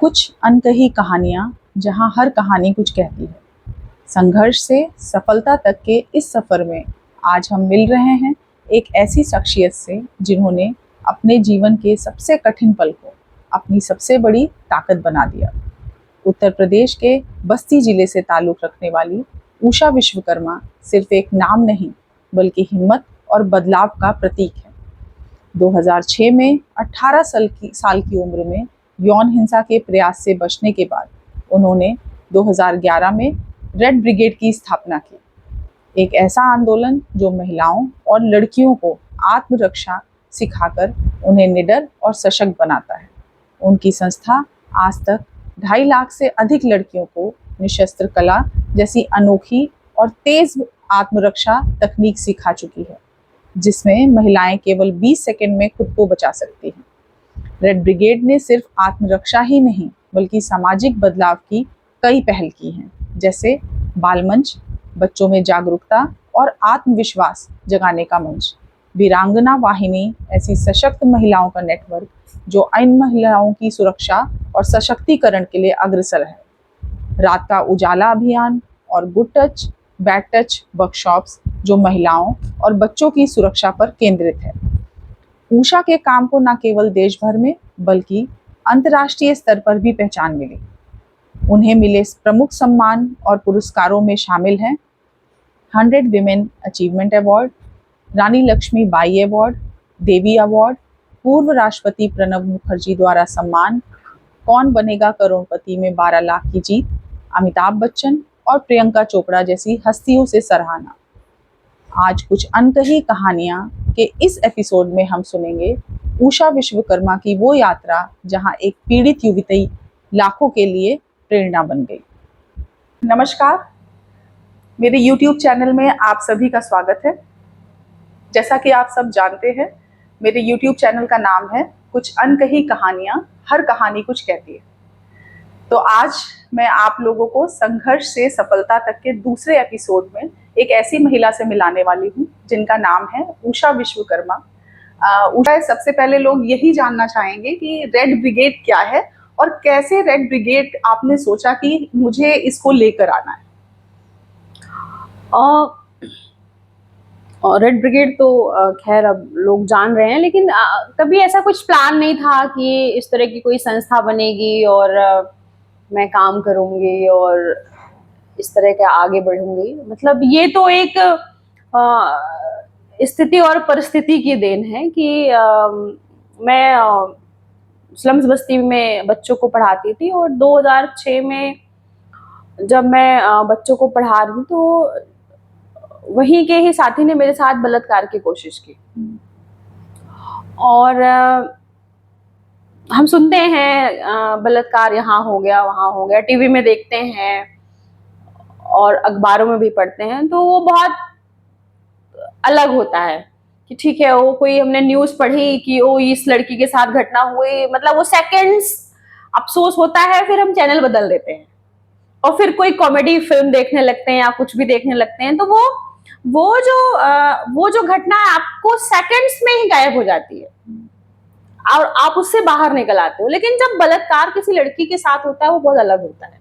कुछ अनकही कहानियाँ जहाँ हर कहानी कुछ कहती है। संघर्ष से सफलता तक के इस सफ़र में आज हम मिल रहे हैं एक ऐसी शख्सियत से जिन्होंने अपने जीवन के सबसे कठिन पल को अपनी सबसे बड़ी ताकत बना दिया। उत्तर प्रदेश के बस्ती जिले से ताल्लुक़ रखने वाली उषा विश्वकर्मा सिर्फ एक नाम नहीं बल्कि हिम्मत और बदलाव का प्रतीक है। 2006 में 18 साल की उम्र में यौन हिंसा के प्रयास से बचने के बाद उन्होंने 2011 में रेड ब्रिगेड की स्थापना की। एक ऐसा आंदोलन जो महिलाओं और लड़कियों को आत्मरक्षा सिखाकर उन्हें निडर और सशक्त बनाता है। उनकी संस्था आज तक 2.5 लाख से अधिक लड़कियों को निशस्त्र कला जैसी अनोखी और तेज आत्मरक्षा तकनीक सिखा चुकी है, जिसमें महिलाएं केवल 20 सेकंड में खुद को बचा सकती हैं। रेड ब्रिगेड ने सिर्फ आत्मरक्षा ही नहीं बल्कि सामाजिक बदलाव की कई पहल की हैं, जैसे बाल मंच, बच्चों में जागरूकता और आत्मविश्वास जगाने का मंच, वीरांगना वाहिनी ऐसी सशक्त महिलाओं का नेटवर्क जो अन्य महिलाओं की सुरक्षा और सशक्तिकरण के लिए अग्रसर है, रात का उजाला अभियान और good touch bad touch workshops जो महिलाओं और बच्चों की सुरक्षा पर केंद्रित है। उषा के काम को न केवल देश भर में बल्कि अंतर्राष्ट्रीय स्तर पर भी पहचान मिली। उन्हें मिले प्रमुख सम्मान और पुरस्कारों में शामिल हैं 100 विमेन अचीवमेंट अवार्ड, रानी लक्ष्मीबाई अवार्ड, देवी अवार्ड, पूर्व राष्ट्रपति प्रणब मुखर्जी द्वारा सम्मान, कौन बनेगा करोड़पति में 12 लाख की जीत, अमिताभ बच्चन और प्रियंका चोपड़ा जैसी हस्तियों से सराहना। आज कुछ अनकही कहानियाँ के इस एपिसोड में हम सुनेंगे उषा विश्वकर्मा की वो यात्रा जहाँ एक पीड़ित युवती लाखों के लिए प्रेरणा बन गई। नमस्कार, मेरे YouTube चैनल में आप सभी का स्वागत है। जैसा कि आप सब जानते हैं, मेरे YouTube चैनल का नाम है कुछ अनकही कहानियाँ, हर कहानी कुछ कहती है। तो आज मैं आप लोगों को संघर्ष से सफलता तक के दूसरे एपिसोड में एक ऐसी महिला से मिलाने वाली हूँ जिनका नाम है उषा विश्वकर्मा। उषा, सबसे पहले लोग यही जानना चाहेंगे कि रेड ब्रिगेड क्या है और कैसे रेड ब्रिगेड आपने सोचा कि मुझे इसको लेकर आना है। रेड ब्रिगेड तो खैर अब लोग जान रहे हैं, लेकिन कभी ऐसा कुछ प्लान नहीं था कि इस तरह की कोई संस्था बनेगी और मैं काम करूंगी और इस तरह के आगे बढ़ूंगी। मतलब ये तो एक स्थिति और परिस्थिति की देन है कि मैं स्लम्स बस्ती में बच्चों को पढ़ाती थी और 2006 में जब मैं बच्चों को पढ़ा रही थी तो वहीं के ही साथी ने मेरे साथ बलात्कार की कोशिश की। और हम सुनते हैं बलात्कार यहाँ हो गया वहाँ हो गया, टीवी में देखते हैं और अखबारों में भी पढ़ते हैं, तो वो बहुत अलग होता है कि ठीक है वो कोई हमने न्यूज़ पढ़ी कि ओ इस लड़की के साथ घटना हुई, मतलब वो सेकंड्स अफसोस होता है, फिर हम चैनल बदल देते हैं और फिर कोई कॉमेडी फिल्म देखने लगते हैं या कुछ भी देखने लगते हैं। तो वो जो घटना है आपको सेकंड्स में ही गायब हो जाती है और आप उससे बाहर निकल आते हो। लेकिन जब बलात्कार किसी लड़की के साथ होता है वो बहुत अलग होता है,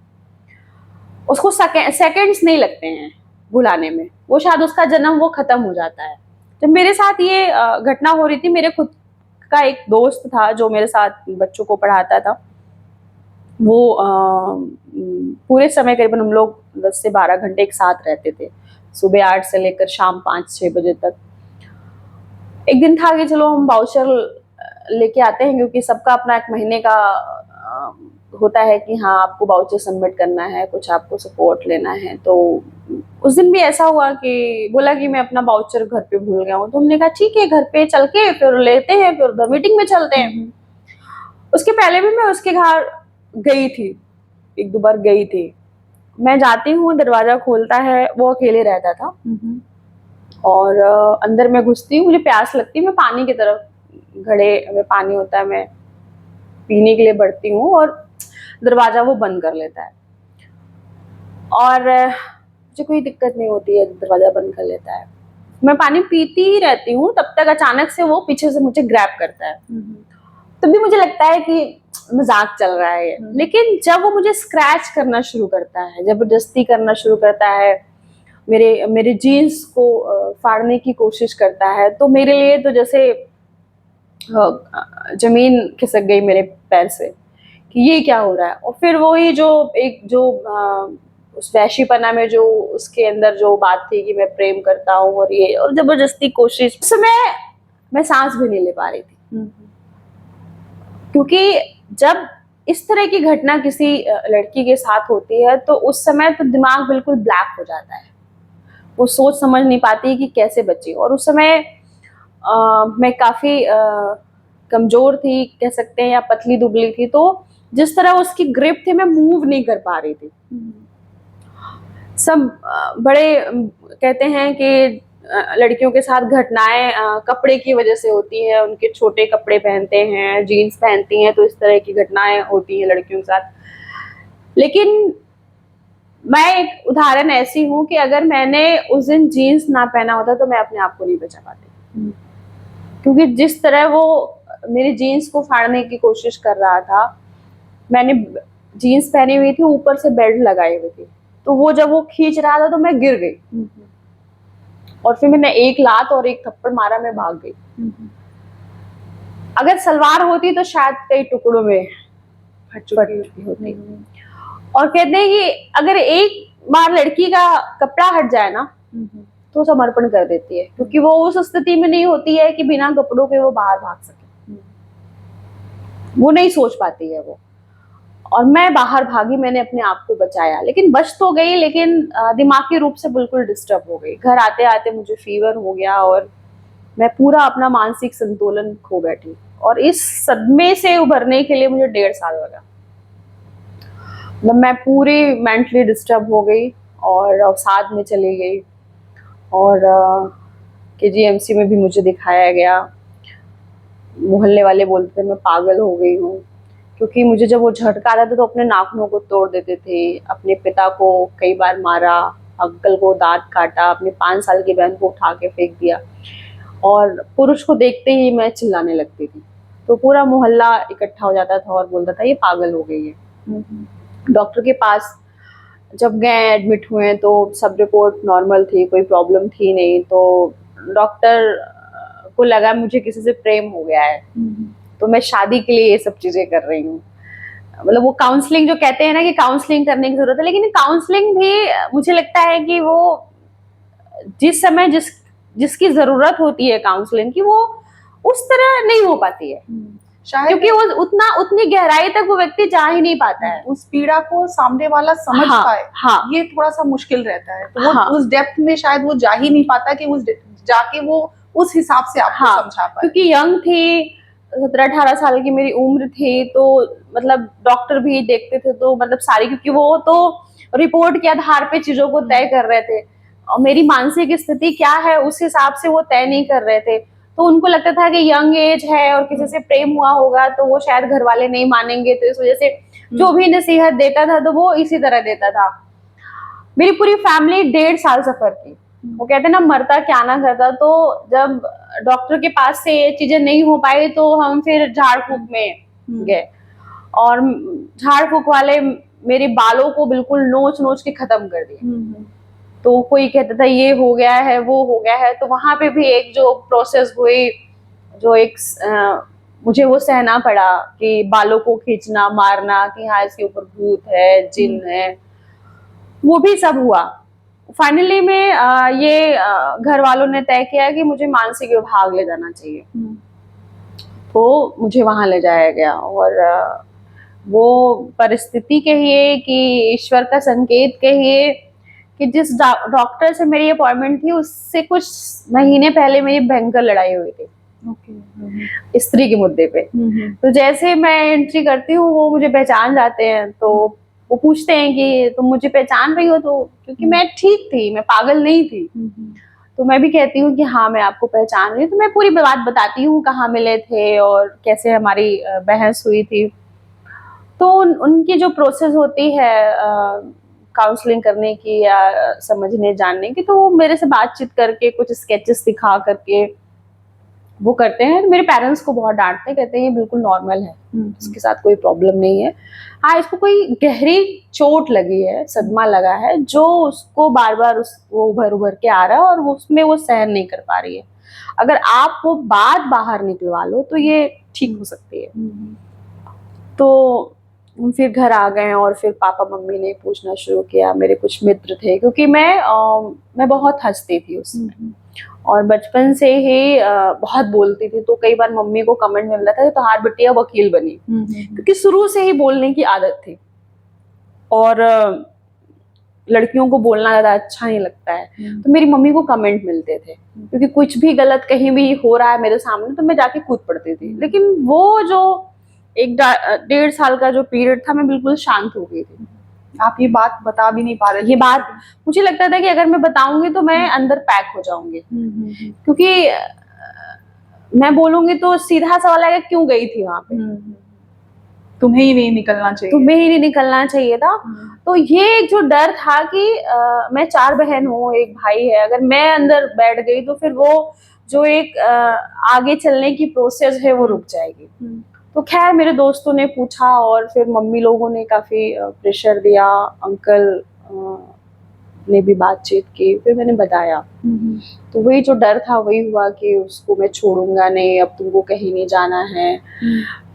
उसको सेकंड्स नहीं लगते हैं भुलाने में, वो शायद उसका जन्म वो खत्म हो जाता है। जब मेरे साथ ये घटना हो रही थी, मेरे खुद का एक दोस्त था जो मेरे साथ बच्चों को पढ़ाता था। वो पूरे समय करीबन हम लोग 10 से 12 घंटे एक साथ रहते थे, सुबह 8 से लेकर शाम 5-6 बजे तक। एक दिन था कि चलो हम वाउचर लेके आते हैं, क्योंकि सबका अपना एक महीने का होता है कि हाँ आपको वाउचर सबमिट करना है, कुछ आपको सपोर्ट लेना है। तो उस दिन भी ऐसा हुआ कि बोला कि मैं अपना वाउचर घर पे भूल गया हूँ। तो हमने कहा ठीक है घर पे चल के फिर लेते हैं, फिर उधर मीटिंग में चलते हैं। उसके पहले भी मैं उसके घर गई थी, 1-2 बार गई थी। मैं जाती हूँ, दरवाजा खोलता है, वो अकेले रहता था और अंदर मैं घुसती हूँ, मुझे प्यास लगती है, मैं पानी की तरफ, घड़े में पानी होता है, मैं पीने के लिए बढ़ती हूँ और दरवाजा वो बंद कर लेता है और मुझे कोई दिक्कत नहीं होती है, दरवाजा बंद कर लेता है। मैं पानी पीती ही रहती हूँ, तब तक अचानक से वो पीछे से मुझे ग्रैब करता है। तब भी मुझे लगता है कि मजाक चल रहा है। लेकिन जब वो मुझे स्क्रैच करना शुरू करता है, जबरदस्ती करना शुरू करता है, मेरे मेरे जीन्स को फाड़ने की कोशिश करता है, तो मेरे लिए तो जैसे जमीन खिसक गई मेरे पैर से कि ये क्या हो रहा है। और फिर वही जो एक जो उस वैशीपना में जो उसके अंदर जो बात थी कि मैं प्रेम करता हूँ और ये और जबरदस्ती कोशिश, उस समय मैं सांस भी नहीं ले पा रही थी। क्योंकि जब इस तरह की घटना किसी लड़की के साथ होती है तो उस समय तो दिमाग बिल्कुल ब्लैक हो जाता है, वो सोच समझ नहीं पाती कि कैसे बची। और उस समय मैं काफी कमजोर थी कह सकते हैं, या पतली दुबली थी, तो जिस तरह उसकी ग्रिप थी मैं मूव नहीं कर पा रही थी। सब बड़े कहते हैं कि लड़कियों के साथ घटनाएं कपड़े की वजह से होती है, उनके छोटे कपड़े पहनते हैं, जीन्स पहनती हैं, तो इस तरह की घटनाएं होती हैं लड़कियों के साथ। लेकिन मैं एक उदाहरण ऐसी हूं कि अगर मैंने उस दिन जीन्स ना पहना होता तो मैं अपने आप को नहीं बचा पाती। क्योंकि जिस तरह वो मेरी जीन्स को फाड़ने की कोशिश कर रहा था, मैंने जीन्स पहनी हुई थी, ऊपर से बेल्ट लगाई हुई थी, तो वो जब वो खींच रहा था तो मैं गिर गई। और फिर मैंने एक लात और एक थप्पड़ मारा, मैं भाग गई। अगर सलवार होती तो शायद कई टुकड़ों में फट चुकी होती। और कहते हैं कि अगर एक बार लड़की का कपड़ा हट जाए ना तो समर्पण कर देती है, क्योंकि वो उस स्थिति में नहीं होती है कि बिना कपड़ों के वो बाहर भाग सके, वो नहीं सोच पाती है वो। और मैं बाहर भागी, मैंने अपने आप को बचाया, लेकिन बच तो गई, लेकिन दिमागी रूप से बिल्कुल डिस्टर्ब हो गई। घर आते आते मुझे फीवर हो गया और मैं पूरा अपना मानसिक संतुलन खो बैठी। और इस सदमे से उभरने के लिए मुझे 1.5 साल लगा। मैं पूरी मेंटली डिस्टर्ब हो गई और अवसाद में चली गई। और KGMC में भी मुझे दिखाया गया। मोहल्ले वाले बोलते थे मैं पागल हो गई हूँ, क्योंकि मुझे जब वो झटका आता था तो अपने नाखूनों को तोड़ देते थे, अपने पिता को कई बार मारा, अंकल को दांत काटा, अपने 5 साल की बहन को उठा के फेंक दिया। और पुरुष को देखते ही मैं चिल्लाने लगती थी, तो पूरा मोहल्ला इकट्ठा हो जाता था और बोलता था ये पागल हो गई है। डॉक्टर के पास जब गए, एडमिट हुए, तो सब रिपोर्ट नॉर्मल थी, कोई प्रॉब्लम थी नहीं। तो डॉक्टर को लगा मुझे किसी से प्रेम हो गया है, तो मैं शादी के लिए ये सब चीजें कर रही हूँ। मतलब वो काउंसलिंग जो कहते हैं ना कि काउंसलिंग करने की जरूरत है, लेकिन काउंसलिंग भी मुझे लगता है कि वो जिस समय जिसकी जरूरत होती है काउंसलिंग की, वो उस तरह नहीं हो पाती है, शायद क्योंकि वो उतनी गहराई तक वो व्यक्ति जा ही नहीं पाता है, उस पीड़ा को सामने वाला समझ पाए। ये थोड़ा सा मुश्किल रहता है, तो वो उस डेप्थ में शायद वो जा ही नहीं पाता कि उस जाके वो उस हिसाब से आपको समझा पाए। क्योंकि यंग थी, 17-18 साल की मेरी उम्र थी, तो मतलब डॉक्टर भी देखते थे, तो मतलब सारी, क्योंकि वो तो रिपोर्ट के आधार पे चीजों को तय कर रहे थे और मेरी मानसिक स्थिति क्या है उस हिसाब से वो तय नहीं कर रहे थे। तो उनको लगता था कि यंग एज है और किसी से प्रेम हुआ होगा तो वो शायद घर वाले नहीं मानेंगे, तो इस वजह से जो भी नसीहत देता था तो वो इसी तरह देता था। मेरी पूरी फैमिली 1.5 साल सफर की। वो कहते ना मरता क्या ना करता, तो जब डॉक्टर के पास से ये चीजें नहीं हो पाई तो हम फिर झाड़ फूक में गए, और झाड़ फूक वाले मेरे बालों को बिल्कुल नोच नोच के खत्म कर दिए। तो कोई कहता था ये हो गया है, वो हो गया है, तो वहां पे भी एक जो प्रोसेस हुई, जो एक मुझे वो सहना पड़ा कि बालों को खींचना, मारना, कि हाँ इसके ऊपर भूत है, जिन है, वो भी सब हुआ। फाइनली में ये घर वालों ने तय किया कि मुझे मानसिक विभाग ले जाना चाहिए। तो मुझे वहां ले जाया गया, और वो परिस्थिति कहिए कि ईश्वर का संकेत कहिए कि जिस डॉक्टर से मेरी अपॉइंटमेंट थी उससे कुछ महीने पहले मेरी भयंकर लड़ाई हुई थी स्त्री के मुद्दे पे। तो जैसे मैं एंट्री करती हूँ वो मुझे पहचान जाते हैं, तो वो पूछते हैं कि तुम मुझे पहचान रही हो, तो क्योंकि मैं ठीक थी, मैं पागल नहीं थी, तो मैं भी कहती हूँ कि हाँ मैं आपको पहचान रही हूँ। तो मैं पूरी बात बताती हूँ, कहाँ मिले थे और कैसे हमारी बहस हुई थी। तो उनकी जो प्रोसेस होती है काउंसलिंग करने की या समझने जानने की, तो वो मेरे से बातचीत करके कुछ स्केचेस दिखा करके वो करते हैं तो मेरे पेरेंट्स को बहुत डांटते हैं, कहते हैं ये बिल्कुल नॉर्मल है, इसके साथ कोई प्रॉब्लम नहीं है। हाँ, इसको कोई गहरी चोट लगी है, सदमा लगा है, जो उसको बार बार वो उभर उभर के आ रहा है और उसमें वो सहन नहीं कर पा रही है। अगर आप वो बात बाहर निकलवा लो तो ये ठीक हो सकती है। तो फिर घर आ गए और फिर पापा मम्मी ने पूछना शुरू किया। मेरे कुछ मित्र थे, क्योंकि मैं बहुत हंसती थी उसमें और बचपन से ही बहुत बोलती थी, तो कई बार मम्मी को कमेंट मिल रहा था कि तुम्हारी बिटिया वकील बनी, क्योंकि शुरू से ही बोलने की आदत थी और लड़कियों को बोलना ज्यादा अच्छा नहीं लगता है। तो मेरी मम्मी को कमेंट मिलते थे, क्योंकि कुछ भी गलत कहीं भी हो रहा है मेरे सामने तो मैं जाके कूद पड़ती थी। लेकिन वो जो एक 1.5 साल का जो पीरियड था, मैं बिल्कुल शांत हो गई थी। आप ये बात बता भी नहीं पा रहे थे? ये बात मुझे लगता था कि अगर मैं बताऊंगी तो मैं अंदर पैक हो जाऊंगी, क्योंकि मैं बोलूंगी तो सीधा सवाल आएगा क्यों गई थी वहां पे, तुम्हें ही नहीं निकलना चाहिए, तुम्हें ही नहीं निकलना चाहिए था। तो ये जो डर था कि मैं 4 बहन हूँ, एक भाई है, अगर मैं अंदर बैठ गई तो फिर वो जो एक आगे चलने की प्रोसेस है वो रुक जाएगी। तो खैर मेरे दोस्तों ने पूछा और फिर मम्मी लोगों ने काफी प्रेशर दिया, अंकल ने भी बातचीत की, फिर मैंने बताया। तो वही जो डर था वही हुआ कि उसको मैं छोड़ूंगा नहीं, अब तुमको कहीं नहीं जाना है।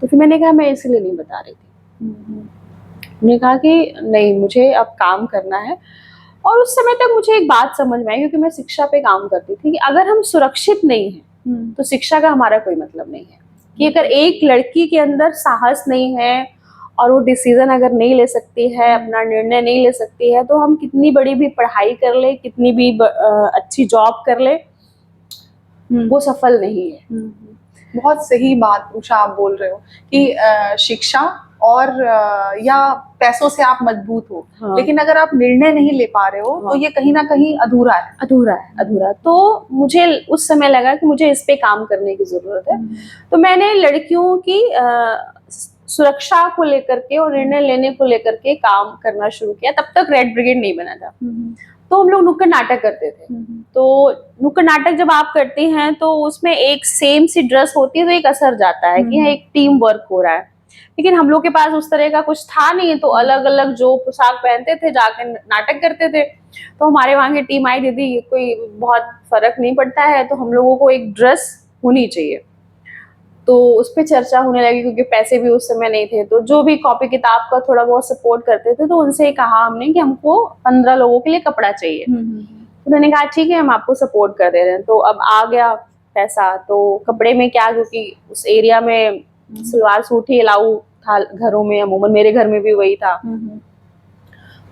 तो फिर मैंने कहा मैं इसलिए नहीं बता रही थी। मैंने कहा कि नहीं, मुझे अब काम करना है। और उस समय तक मुझे एक बात समझ में आई, क्योंकि मैं शिक्षा पे काम करती थी, कि अगर हम सुरक्षित नहीं हैं तो शिक्षा का हमारा कोई मतलब नहीं है। कि अगर एक लड़की के अंदर साहस नहीं है और वो डिसीजन अगर नहीं ले सकती है, अपना निर्णय नहीं ले सकती है, तो हम कितनी बड़ी भी पढ़ाई कर ले, कितनी भी अच्छी जॉब कर ले, वो सफल नहीं है। बहुत सही बात उषा आप बोल रहे हो कि शिक्षा और या पैसों से आप मजबूत हो, हाँ। लेकिन अगर आप निर्णय नहीं ले पा रहे हो हाँ। तो ये कहीं ना कहीं अधूरा है, अधूरा। तो मुझे उस समय लगा कि मुझे इस पे काम करने की जरूरत है। तो मैंने लड़कियों की सुरक्षा को लेकर के और निर्णय लेने को लेकर के काम करना शुरू किया। तब तक रेड ब्रिगेड नहीं बना था। तो हम लोग नुक्कड़ नाटक करते थे। तो नुक्कड़ नाटक जब आप करते हैं तो उसमें एक सेम सी ड्रेस होती है, तो एक असर जाता है कि एक टीम वर्क हो रहा है। लेकिन हम लोग के पास उस तरह का कुछ था नहीं, तो अलग अलग जो पोशाक पहनते थे जाकर नाटक करते थे। तो हमारे वहां की टीम आई, दीदी कोई बहुत फर्क नहीं पड़ता है, तो हम लोगों को एक ड्रेस होनी चाहिए। तो उस पर चर्चा होने लगी, क्योंकि पैसे भी उस समय नहीं थे। तो जो भी कॉपी किताब का थोड़ा बहुत सपोर्ट करते थे, तो उनसे कहा हमने कि हमको 15 लोगों के लिए कपड़ा चाहिए। तो उन्होंने कहा ठीक है, हम आपको सपोर्ट कर दे रहे हैं। तो अब आ गया पैसा, तो कपड़े में क्या, क्योंकि उस एरिया में सलवार सूट ही अलाउ था घरों में, अमूमन मेरे घर में भी वही था।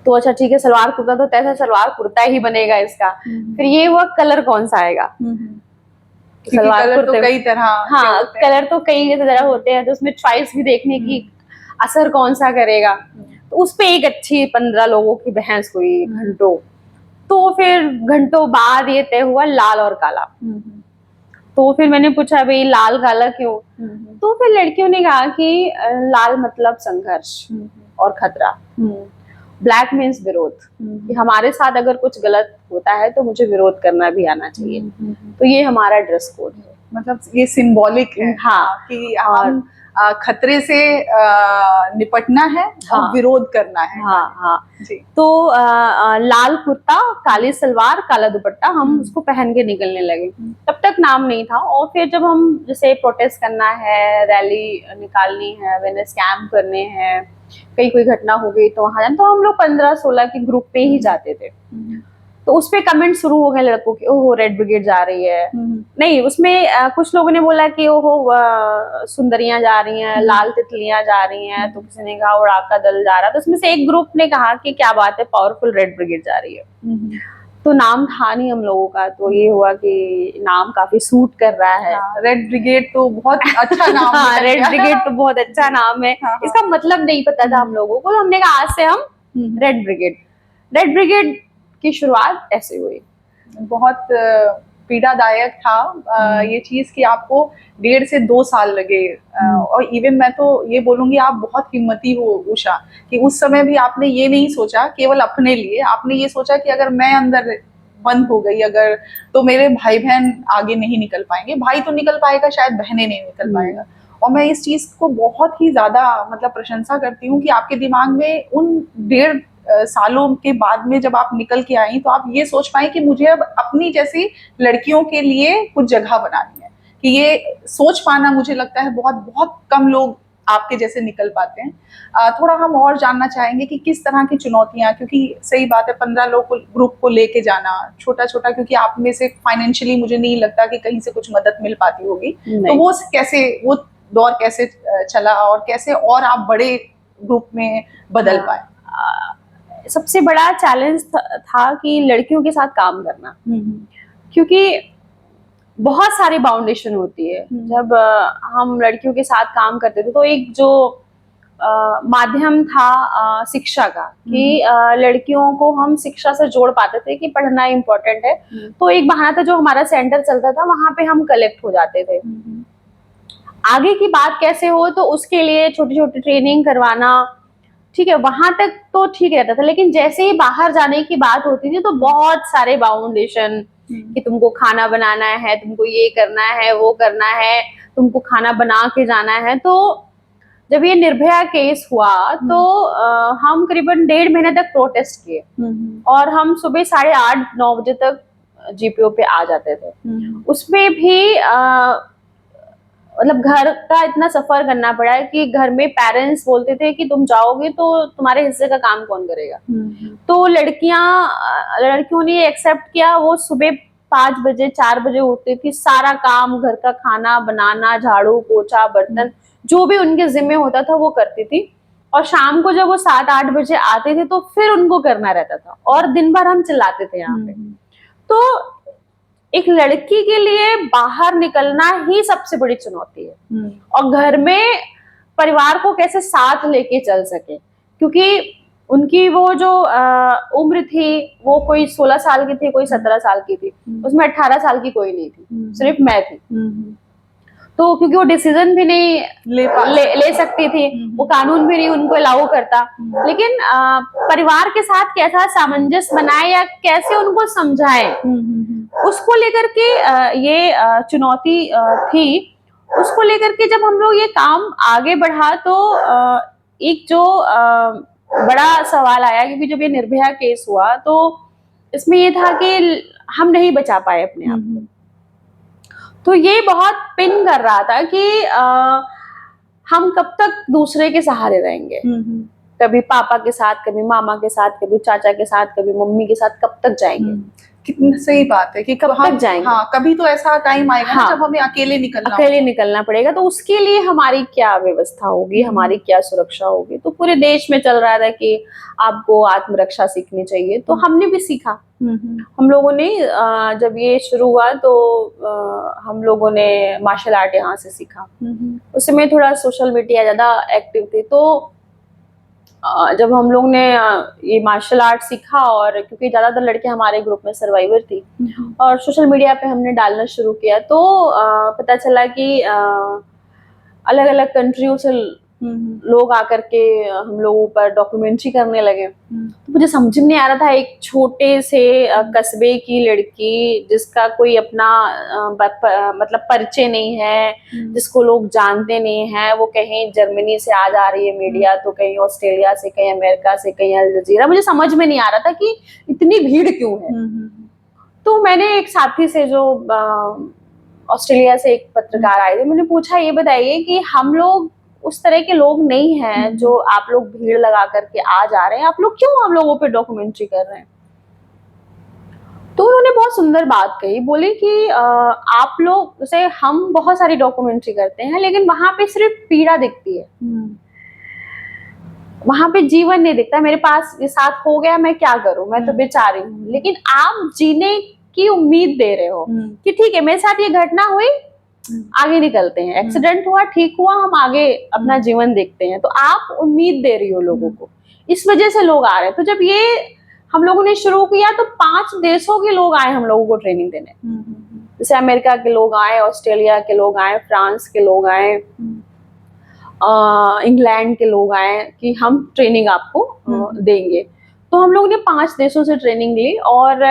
तो अच्छा ठीक है, सलवार कुर्ता तो तय था, सलवार कुर्ता ही बनेगा इसका। फिर ये हुआ कलर कौन सा आएगा। सलवार कलर तो कई तरह, हाँ कलर तो कई तरह होते हैं, तो उसमें चॉइस भी देखने की, असर कौन सा करेगा। तो उस पे एक अच्छी 15 लोगों की बहस हुई घंटों। तो फिर घंटों बाद ये तय हुआ लाल और काला। तो फिर मैंने पूछा भाई लाल काला क्यों? तो फिर लड़कियों ने कहा कि लाल मतलब संघर्ष और खतरा, ब्लैक मीन्स विरोध, कि हमारे साथ अगर कुछ गलत होता है तो मुझे विरोध करना भी आना चाहिए। तो ये हमारा ड्रेस कोड है, मतलब ये सिंबॉलिक है। हाँ, कि हम खतरे से निपटना है और विरोध करना है। हाँ जी। तो लाल कुर्ता, काली सलवार, काला दुपट्टा, हम उसको पहन के निकलने लगे। तब तक नाम नहीं था। और फिर जब हम जैसे प्रोटेस्ट करना है, रैली निकालनी है, अवेयरनेस कैंप करने हैं, कोई घटना हो गई तो वहां जाना, तो हम लोग 15-16 के ग्रुप पे ही जाते थे। तो उस पे कमेंट शुरू हो गए लड़कों के, ओहो रेड ब्रिगेड जा रही है। नहीं, उसमें कुछ लोगों ने बोला कि ओहो सुंदरियां जा रही हैं, लाल तितलियां जा रही हैं, तो किसी ने कहा उड़ाका दल जा रहा है। तो उसमें से एक ग्रुप ने कहा कि क्या बात है, पावरफुल रेड ब्रिगेड जा रही है। तो नाम था नहीं हम लोगों का, तो ये हुआ कि नाम काफी सूट कर रहा है। रेड ब्रिगेड तो बहुत अच्छा नाम है। रेड ब्रिगेड तो बहुत अच्छा नाम है। इसका मतलब नहीं पता था हम लोगों को। हमने कहा आज से हम रेड ब्रिगेड की शुरुआत ऐसे हुई। बहुत पीड़ादायक था ये चीज कि आपको 1.5 से 2 साल लगे। और इवन मैं तो ये बोलूंगी आप बहुत हिम्मती हो उषा, कि उस समय भी आपने ये नहीं सोचा केवल अपने लिए, आपने ये सोचा कि अगर मैं अंदर बंद हो गई अगर, तो मेरे भाई बहन आगे नहीं निकल पाएंगे, भाई तो निकल पाएगा शायद, बहनें नहीं निकल पाएगा। और मैं इस चीज को बहुत ही ज्यादा मतलब प्रशंसा करती हूँ कि आपके दिमाग में उन 1.5 सालों के बाद में जब आप निकल के आई तो आप ये सोच पाए कि मुझे अब अपनी जैसी लड़कियों के लिए कुछ जगह बनानी है। कि ये सोच पाना मुझे लगता है बहुत बहुत कम लोग आपके जैसे निकल पाते हैं। थोड़ा हम और जानना चाहेंगे कि किस तरह की चुनौतियां, क्योंकि सही बात है 15 लोग को ग्रुप को लेके जाना छोटा छोटा, क्योंकि आप में से फाइनेंशियली मुझे नहीं लगता कि कहीं से कुछ मदद मिल पाती होगी, तो वो कैसे, वो दौर कैसे चला और कैसे और आप बड़े ग्रुप में बदल पाए? सबसे बड़ा चैलेंज था कि लड़कियों के साथ काम करना, क्योंकि बहुत सारी बाउंडेशन होती है। जब हम लड़कियों के साथ काम करते थे तो एक जो माध्यम था शिक्षा का, कि लड़कियों को हम शिक्षा से जोड़ पाते थे कि पढ़ना इम्पोर्टेंट है, तो एक बहाना था जो हमारा सेंटर चलता था, वहां पे हम कलेक्ट हो जाते थे। आगे की बात कैसे हो तो उसके लिए छोटी छोटी ट्रेनिंग करवाना, ठीक है, वहां तक तो ठीक रहता था, लेकिन जैसे ही बाहर जाने की बात होती थी तो बहुत सारे बाउंडेशन कि तुमको खाना बनाना है, तुमको ये करना है, वो करना है, तुमको खाना बना के जाना है। तो जब ये निर्भया केस हुआ तो हम करीबन 1.5 महीने तक प्रोटेस्ट किए और हम सुबह 8:30-9 बजे तक जीपीओ पे आ जाते थे। उसमें भी मतलब घर का इतना सफर करना पड़ा है कि घर में पेरेंट्स बोलते थे कि तुम जाओगे तो तुम्हारे हिस्से का काम कौन करेगा। तो लड़कियों ने एक्सेप्ट किया। वो सुबह 5 बजे 4 बजे उठती थी, सारा काम घर का खाना बनाना, झाड़ू पोछा बर्तन जो भी उनके जिम्मे होता था वो करती थी, और शाम को जब वो 7-8 बजे आते थे तो फिर उनको करना रहता था, और दिन भर हम चिल्लाते थे यहाँ पे। तो एक लड़की के लिए बाहर निकलना ही सबसे बड़ी चुनौती है, और घर में परिवार को कैसे साथ लेके चल सके, क्योंकि उनकी वो जो उम्र थी वो कोई 16 साल की थी, कोई 17 साल की थी, उसमें 18 साल की कोई नहीं थी, सिर्फ मैं थी। तो क्योंकि वो डिसीजन भी नहीं ले सकती थी, वो कानून भी नहीं उनको अलाउ करता, लेकिन परिवार के साथ कैसा सामंजस्य बनाए या कैसे उनको समझाए, उसको लेकर के ये चुनौती थी। उसको लेकर के जब हम लोग ये काम आगे बढ़ा तो एक जो बड़ा सवाल आया, क्योंकि जब ये निर्भया केस हुआ तो इसमें ये था कि हम नहीं बचा पाए अपने आप को। तो ये बहुत पिन कर रहा था कि हम कब तक दूसरे के सहारे रहेंगे, कभी पापा के साथ, कभी मामा के साथ, कभी चाचा के साथ, कभी मम्मी के साथ, कब तक जाएंगे। कितनी सही बात है कि कब तक जाएंगे। हाँ, कभी तो ऐसा टाइम आएगा ना जब हमें अकेले निकलना पड़ेगा। तो उसके लिए हमारी क्या व्यवस्था होगी, हमारी क्या सुरक्षा होगी। तो पूरे देश में चल रहा था कि आपको आत्मरक्षा सीखनी चाहिए, तो हमने भी सीखा। हम लोगों ने जब ये शुरू हुआ तो हम लोगों ने मार्शल आर्ट यहाँ से सीखा। उस समय थोड़ा सोशल मीडिया ज्यादा एक्टिव थी, तो जब हम लोग ने ये मार्शल आर्ट सीखा, और क्योंकि ज्यादातर लड़के हमारे ग्रुप में सर्वाइवर थी, और सोशल मीडिया पे हमने डालना शुरू किया, तो पता चला कि अलग अलग कंट्रियों से लोग आकर के हम लोगों पर डॉक्यूमेंट्री करने लगे। तो मुझे समझ नहीं आ रहा था, एक छोटे से कस्बे की लड़की जिसका कोई अपना मतलब परिचय नहीं है, जिसको लोग जानते नहीं है, वो कहीं जर्मनी से आ जा रही है मीडिया, तो कहीं ऑस्ट्रेलिया से, कहीं अमेरिका से, कहीं अल जजीरा। मुझे समझ में नहीं आ रहा था कि इतनी भीड़ क्यों है। तो मैंने एक साथी से, जो ऑस्ट्रेलिया से एक पत्रकार आए थे, मैंने पूछा ये बताइए कि हम लोग उस तरह के लोग नहीं हैं जो आप लोग भीड़ लगा करके आ जा रहे हैं, आप लोग क्यों हम लोगों पे डॉक्यूमेंट्री कर रहे हैं। तो उन्होंने बहुत सुंदर बात कही, बोली कि आप लोग, जैसे हम बहुत सारी डॉक्यूमेंट्री करते हैं लेकिन वहां पे सिर्फ पीड़ा दिखती है, वहां पे जीवन नहीं दिखता। मेरे पास ये साथ हो गया, मैं क्या करूं, मैं तो बेचारी हूँ, लेकिन आप जीने की उम्मीद दे रहे हो कि ठीक है मेरे साथ ये घटना हुई, आगे निकलते हैं, एक्सीडेंट हुआ, ठीक हुआ, हम आगे अपना जीवन देखते हैं। तो आप उम्मीद दे रही हो लोगों को, इस वजह से लोग आ रहे हैं। तो जब ये हम लोगों ने शुरू किया तो 5 देशों के लोग आए हम लोगों को ट्रेनिंग देने। जैसे अमेरिका के लोग आए, ऑस्ट्रेलिया के लोग आए, फ्रांस के लोग आए, इंग्लैंड के लोग आए कि हम ट्रेनिंग आपको देंगे। तो हम लोगों ने 5 देशों से ट्रेनिंग ली, और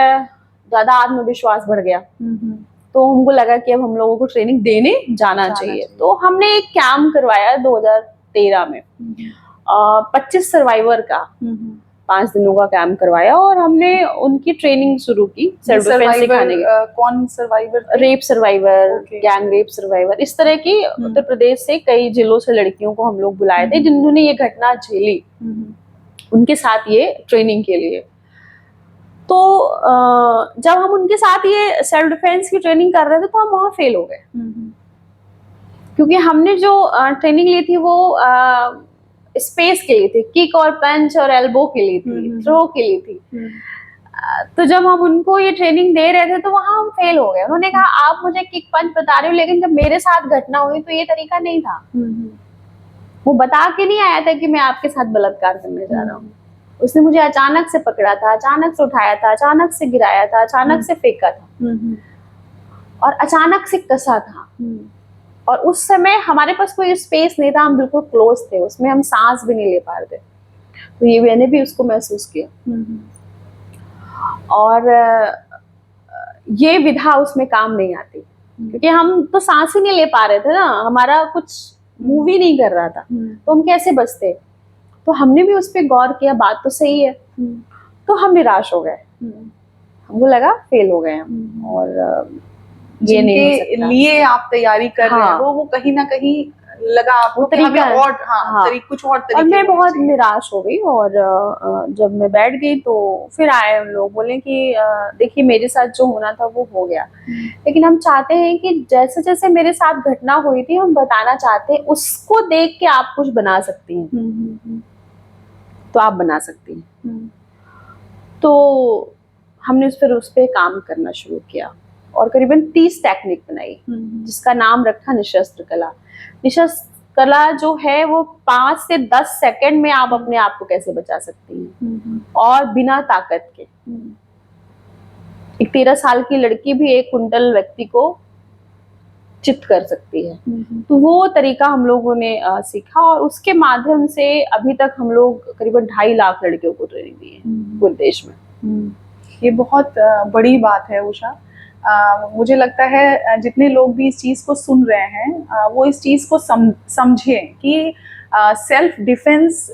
ज्यादा आत्मविश्वास बढ़ गया। तो हमको लगा कि अब हम लोगों को ट्रेनिंग देने जाना चाहिए। तो हमने एक कैंप करवाया 2013 में, 25 सर्वाइवर का 5 दिनों का कैंप करवाया और हमने उनकी ट्रेनिंग शुरू की सेल्फ डिफेंस सिखाने की। कौन survivor? Rape survivor, gang rape survivor, इस तरह की उत्तर प्रदेश से कई जिलों से लड़कियों को हम लोग बुलाए थे जिन्होंने ये घटना झेली, उनके साथ ये ट्रेनिंग के लिए। तो जब हम उनके साथ ये सेल्फ डिफेंस की ट्रेनिंग कर रहे थे तो हम वहां फेल हो गए, क्योंकि हमने जो ट्रेनिंग ली थी वो स्पेस के लिए थी, किक और पंच और एल्बो के लिए थी, थ्रो के लिए थी। तो जब हम उनको ये ट्रेनिंग दे रहे थे तो वहां हम फेल हो गए। उन्होंने कहा आप मुझे किक पंच बता रहे हो, लेकिन जब मेरे साथ घटना हुई तो ये तरीका नहीं था। वो बता के नहीं आया था कि मैं आपके साथ बलात्कार करने जा रहा हूँ। उसने मुझे अचानक से पकड़ा था, अचानक से उठाया था, अचानक से गिराया था, अचानक से फेंका था और अचानक से कसा था। और उस समय हमारे पास कोई स्पेस नहीं था, हम बिल्कुल क्लोज थे, उसमें हम सांस भी नहीं ले पा रहे थे। तो ये मैंने भी उसको महसूस किया। और ये विधा उसमें काम नहीं आती, क्योंकि हम तो सांस ही नहीं ले पा रहे थे ना, हमारा कुछ मूव ही नहीं कर रहा था, तो हम कैसे बचते। तो हमने भी उस पर गौर किया, बात तो सही है। तो हम निराश हो गए, हमको लगा फेल हो गए हम, और ये नहीं हो सकता। लिए आप तैयारी कर रहे हैं वो कहीं ना कहीं लगा आपको कि हमें और कुछ और तरीके। और मैं बहुत निराश हो गई, और जब मैं बैठ गई तो फिर आए उन लोग, बोले कि देखिए मेरे साथ जो होना था वो हो गया, लेकिन हम चाहते हैं कि जैसे जैसे मेरे साथ घटना हुई थी हम बताना चाहते हैं, उसको देख के आप कुछ बना सकती हैं, तो आप बना सकती हैं। तो हमने उस पर काम करना शुरू किया और करीबन 30 टेक्निक बनाई, जिसका नाम रखा निशस्त्र कला। निशस्त्र कला जो है वो 5 से 10 सेकंड में आप अपने आप को कैसे बचा सकती हैं, और बिना ताकत के। एक 13 साल की लड़की भी एक कुंटल व्यक्ति को चित कर सकती है। तो वो तरीका हम लोगों ने सीखा, और उसके माध्यम से अभी तक हम लोग करीबन 2.5 लाख लड़कियों को ट्रेनिंग दी है पूरे देश में। ये बहुत बड़ी बात है उषा। मुझे लगता है जितने लोग भी इस चीज़ को सुन रहे हैं वो इस चीज़ को समझें कि सेल्फ डिफेंस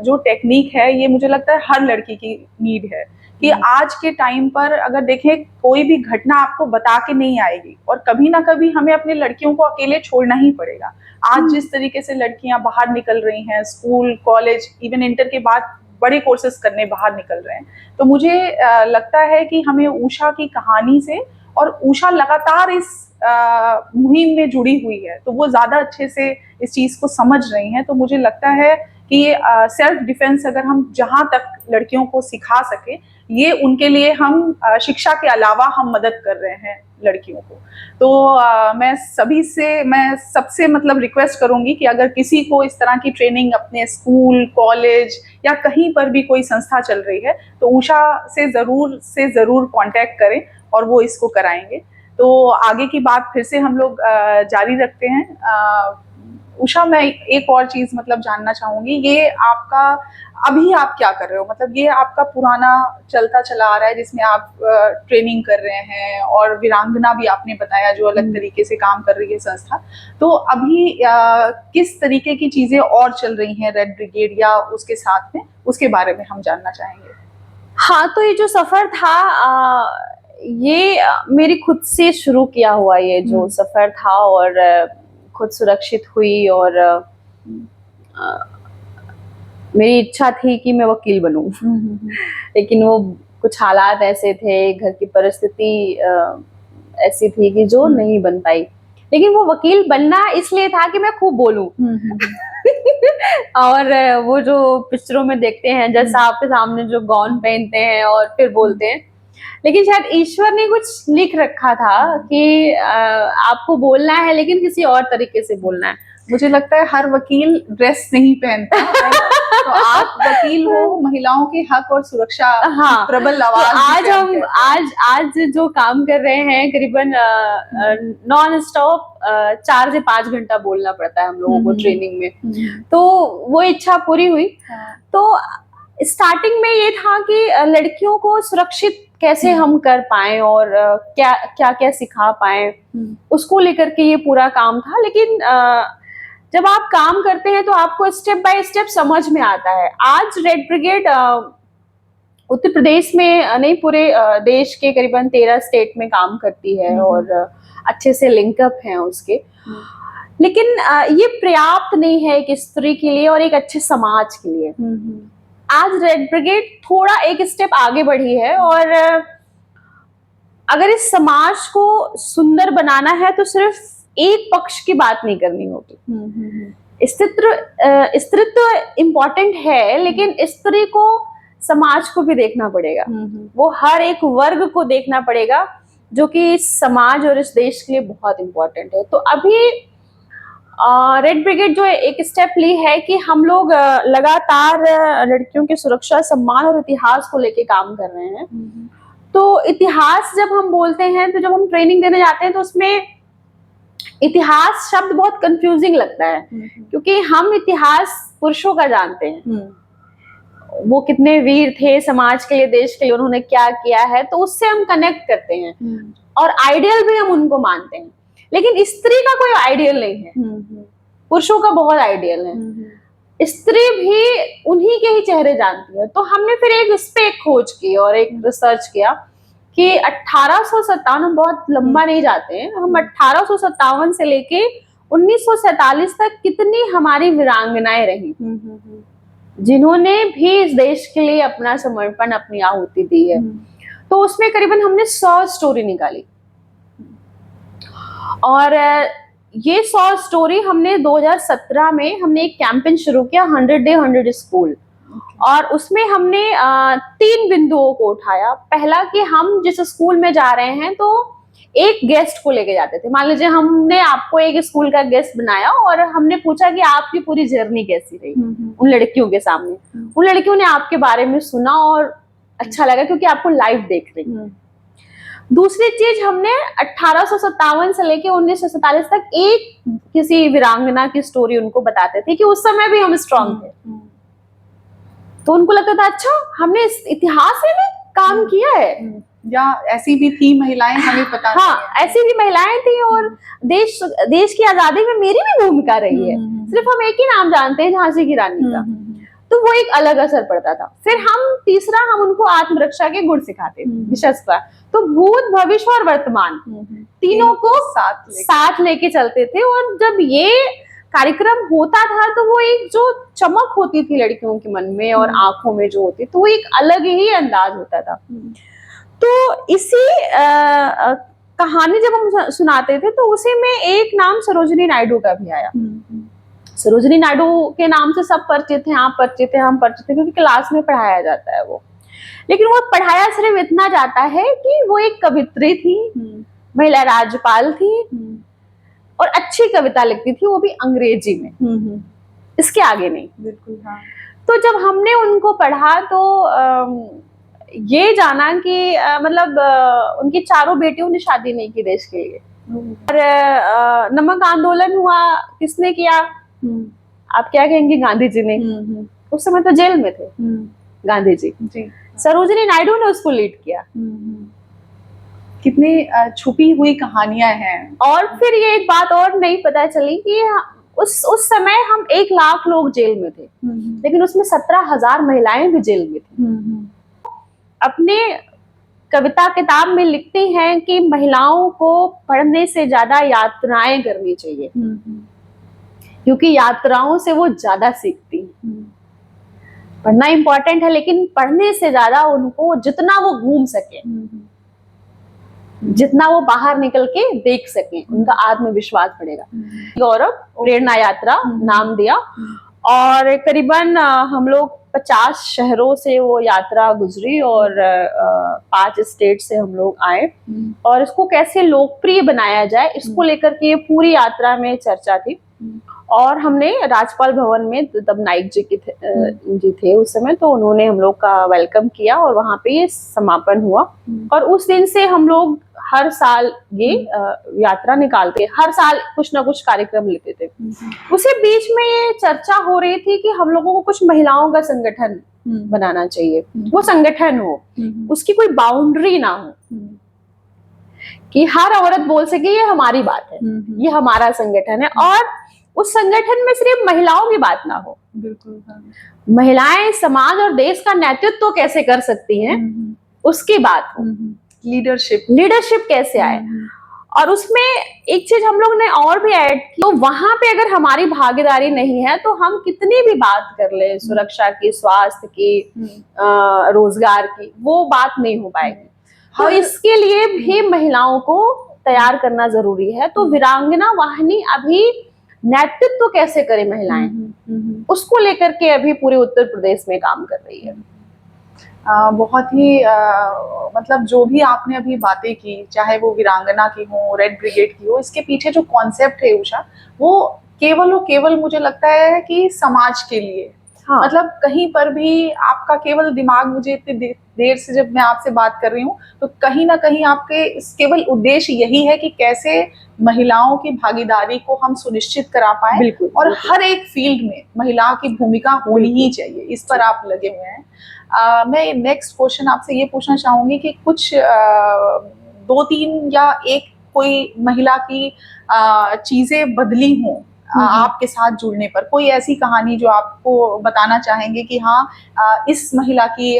जो टेक्निक है ये मुझे लगता है हर लड़की की नीड है। कि आज के टाइम पर अगर देखें कोई भी घटना आपको बता के नहीं आएगी, और कभी ना कभी हमें अपने लड़कियों को अकेले छोड़ना ही पड़ेगा। आज जिस तरीके से लड़कियां बाहर निकल रही हैं, स्कूल, कॉलेज, इवन इंटर के बाद बड़े कोर्सेज करने बाहर निकल रहे हैं, तो मुझे लगता है कि हमें उषा की कहानी से, और उषा लगातार इस मुहिम में जुड़ी हुई है तो वो ज़्यादा अच्छे से इस चीज़ को समझ रही हैं। तो मुझे लगता है कि सेल्फ डिफेंस अगर हम जहाँ तक लड़कियों को सिखा सके, ये उनके लिए हम शिक्षा के अलावा हम मदद कर रहे हैं लड़कियों को। तो मैं सबसे मतलब रिक्वेस्ट करूंगी कि अगर किसी को इस तरह की ट्रेनिंग अपने स्कूल, कॉलेज या कहीं पर भी कोई संस्था चल रही है तो उषा से ज़रूर कांटेक्ट करें और वो इसको कराएंगे। तो आगे की बात फिर से हम लोग जारी रखते हैं। उषा, मैं एक और चीज़ मतलब जानना चाहूँगी, ये आपका अभी आप क्या कर रहे हो? मतलब ये आपका पुराना चलता चला आ रहा है जिसमें आप ट्रेनिंग कर रहे हैं, और वीरांगना भी आपने बताया जो अलग तरीके से काम कर रही है संस्था। तो अभी किस तरीके की चीज़ें और चल रही हैं रेड ब्रिगेड या उसके साथ में, उसके बारे में हम जानना चाहेंगे। हाँ, तो ये जो सफ़र था ये मेरी खुद से शुरू किया हुआ ये जो सफ़र था, और खुद सुरक्षित हुई, और मेरी इच्छा थी कि मैं वकील बनूं। लेकिन वो कुछ हालात ऐसे थे, घर की परिस्थिति ऐसी थी कि जो नहीं बन पाई। लेकिन वो वकील बनना इसलिए था कि मैं खूब बोलूं। और वो जो पिक्चरों में देखते हैं जज साहब के सामने जो गाउन पहनते हैं और फिर बोलते हैं, लेकिन शायद ईश्वर ने कुछ लिख रखा था कि आपको बोलना है लेकिन किसी और तरीके से बोलना है। मुझे लगता है हर वकील ड्रेस नहीं पहनता है। तो आप वकील हो, महिलाओं के हक और सुरक्षा प्रबल आवाज। तो आज जो काम कर रहे हैं करीबन नॉन स्टॉप 4 से 5 घंटा बोलना पड़ता है हम लोगों को ट्रेनिंग में। तो वो इच्छा पूरी हुई। तो स्टार्टिंग में ये था कि लड़कियों को सुरक्षित कैसे हम कर पाए और क्या क्या क्या सिखा पाए, उसको लेकर के ये पूरा काम था। लेकिन जब आप काम करते हैं तो आपको स्टेप बाय स्टेप समझ में आता है। आज रेड ब्रिगेड उत्तर प्रदेश में नहीं, पूरे देश के करीबन 13 स्टेट में काम करती है और अच्छे से लिंकअप हैं उसके। लेकिन ये पर्याप्त नहीं है एक स्त्री के लिए और एक अच्छे समाज के लिए। आज रेड ब्रिगेड थोड़ा एक स्टेप आगे बढ़ी है और अगर इस समाज को सुंदर बनाना है तो सिर्फ एक पक्ष की बात नहीं करनी होगी। स्त्रीत्व इम्पोर्टेंट है, लेकिन स्त्री को समाज को भी देखना पड़ेगा। वो हर एक वर्ग को देखना पड़ेगा, जो कि इस समाज और इस देश के लिए बहुत इम्पोर्टेंट है। तो अभी रेड ब्रिगेड जो एक स्टेप ली है कि हम लोग लगातार लड़कियों की सुरक्षा, सम्मान और इतिहास को लेके काम कर रहे हैं। तो इतिहास जब हम बोलते हैं, तो जब हम ट्रेनिंग देने जाते हैं तो उसमें इतिहास शब्द बहुत कंफ्यूजिंग लगता है, क्योंकि हम इतिहास पुरुषों का जानते हैं, वो कितने वीर थे समाज के लिए, देश के लिए उन्होंने क्या किया है, तो उससे हम कनेक्ट करते हैं और आइडियल भी हम उनको मानते हैं। लेकिन स्त्री का कोई आइडियल नहीं है, पुरुषों का बहुत आइडियल है। स्त्री भी उन्हीं के ही चेहरे जानती है। तो हमने फिर इस पे एक खोज की और एक रिसर्च किया कि 1857, बहुत लंबा नहीं जाते हैं हम, 1857 से लेके 1947 तक कितनी हमारी वीरांगनाएं रही जिन्होंने भी इस देश के लिए अपना समर्पण, अपनी आहुति दी है। तो उसमें करीबन हमने 100 स्टोरी निकाली और ये 100 स्टोरी हमने 2017 में हमने एक कैंपेन शुरू किया, 100 डे 100 स्कूल। और उसमें हमने 3 बिंदुओं को उठाया। पहला कि हम जिस स्कूल में जा रहे हैं तो एक गेस्ट को लेके जाते थे। मान लीजिए हमने आपको एक स्कूल का गेस्ट बनाया और हमने पूछा कि आपकी पूरी जर्नी कैसी रही उन लड़कियों के सामने। उन लड़कियों ने आपके बारे में सुना और अच्छा लगा, क्योंकि आपको लाइव देख रही। दूसरी चीज, हमने 1857 से लेके 1947 तक एक किसी वीरांगना की स्टोरी उनको बताते थे कि उस समय भी हम स्ट्रांग थे। तो उनको लगता था अच्छा, हमने इस इतिहास में भी काम किया है, या ऐसी भी थी महिलाएं, हमें पता नहीं। हाँ, ऐसी भी महिलाएं थी और देश की आजादी में मेरी भी भूमिका रही है। सिर्फ हम एक ही नाम जानते हैं, झांसी की रानी का। तो वो एक अलग असर पड़ता था। फिर तीसरा हम उनको आत्मरक्षा के गुण सिखाते थे, विशेषकर। तो भूत, भविष्य और वर्तमान तीनों को साथ लेके चलते थे। और जब ये कार्यक्रम होता था तो वो एक जो चमक होती थी लड़कियों के मन में और आंखों में जो होती, तो वो एक अलग ही अंदाज होता था। तो इसी कहानी जब हम सुनाते थे तो उसी में एक नाम सरोजिनी नायडू का भी आया। सरोजिनी नायडू के नाम से सब परिचित हैं, आप परिचित हैं, हम परिचित हैं, क्योंकि क्लास में पढ़ाया जाता है वो। लेकिन वो पढ़ाया सिर्फ इतना जाता है कि वो एक कवित्री थी, महिला राज्यपाल थी और अच्छी कविता लिखती थी, वो भी अंग्रेजी में। इसके आगे नहीं। बिल्कुल, हाँ। तो जब हमने उनको पढ़ा तो ये जाना कि मतलब उनकी चारों बेटियों ने शादी नहीं की देश के लिए। और नमक आंदोलन हुआ, किसने किया? आप क्या कहेंगे? गांधी जी ने। उस समय तो जेल में थे गांधी जी। सरोजिनी नायडू ने उसको लीड किया। कितनी छुपी हुई कहानियां हैं। और फिर ये एक बात और नहीं पता चली कि उस समय हम 1 लाख लोग जेल में थे, लेकिन उसमें 17,000 महिलाएं भी जेल में थी। अपने कविता किताब में लिखती हैं कि महिलाओं को पढ़ने से ज्यादा यात्राएं करनी चाहिए, क्योंकि यात्राओं से वो ज्यादा सीखती हैं। पढ़ना इंपॉर्टेंट है, लेकिन पढ़ने से ज्यादा उनको जितना वो घूम सके, जितना वो बाहर निकल के देख सके, उनका आत्मविश्वास बढ़ेगा। गौरव प्रेरणा यात्रा नाम दिया और करीबन हम लोग 50 शहरों से वो यात्रा गुजरी और 5 स्टेट से हम लोग आए और इसको कैसे लोकप्रिय बनाया जाए, इसको लेकर के पूरी यात्रा में चर्चा थी। और हमने राजपाल भवन में, तब नाइक जी जी थे उस समय, तो उन्होंने हम लोग का वेलकम किया और वहाँ पे ये समापन हुआ। और उस दिन से हम लोग हर साल ये यात्रा निकालते, हर साल कुछ ना कुछ कार्यक्रम लेते थे। उसी बीच में ये चर्चा हो रही थी कि हम लोगों को कुछ महिलाओं का संगठन बनाना चाहिए, वो संगठन हो, उसकी कोई बाउंड्री ना हो कि हर औरत बोल सके ये हमारी बात है, ये हमारा संगठन है, और उस संगठन में सिर्फ महिलाओं की बात ना हो। बिल्कुल। महिलाएं समाज और देश का नेतृत्व तो कैसे कर सकती हैं, उसकी बात हो। लीडरशिप कैसे आए। और उसमें एक चीज हम लोग ने और भी ऐड की, तो वहां पे अगर हमारी भागीदारी नहीं है तो हम कितनी भी बात कर ले सुरक्षा की, स्वास्थ्य की, रोजगार की, वो बात नहीं हो पाएगी। तो इसके लिए भी महिलाओं को तैयार करना जरूरी है। तो वीरांगना वाहिनी अभी नेतृत्व कैसे करे महिलाएं, उसको लेकर के अभी पूरे उत्तर प्रदेश में काम कर रही है। बहुत ही मतलब जो भी आपने अभी बातें की, चाहे वो वीरांगना की हो, रेड ब्रिगेड की हो, इसके पीछे जो कॉन्सेप्ट है उषा, वो केवल और केवल मुझे लगता है कि समाज के लिए। हाँ। मतलब कहीं पर भी आपका केवल दिमाग, मुझे इतनी देर से जब मैं आपसे बात कर रही हूँ, तो कहीं ना कहीं आपके केवल उद्देश्य यही है कि कैसे महिलाओं की भागीदारी को हम सुनिश्चित करा पाए। बिल्कुल, और बिल्कुल। हर एक फील्ड में महिला की भूमिका होनी ही चाहिए, इस पर आप लगे हुए हैं। मैं नेक्स्ट क्वेश्चन आपसे ये पूछना चाहूंगी कि कुछ 2-3 या एक कोई महिला की चीजें बदली हों आपके साथ जुड़ने पर, कोई ऐसी कहानी जो आपको बताना चाहेंगे कि हाँ इस महिला की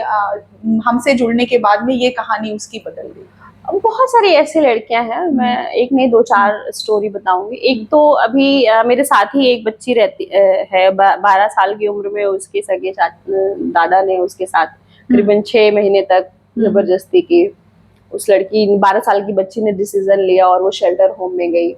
हमसे जुड़ने के बाद में ये कहानी उसकी बदल गई। बहुत सारी ऐसी लड़कियां हैं, मैं एक नहीं 2-4 स्टोरी बताऊंगी। एक तो अभी मेरे साथ ही एक बच्ची रहती है, 12 साल की उम्र में उसके सगे दादा ने उसके साथ करीबन 6 महीने तक जबरदस्ती की। उस लड़की 12 साल की बच्ची ने डिसीजन लिया और वो शेल्टर होम में गई,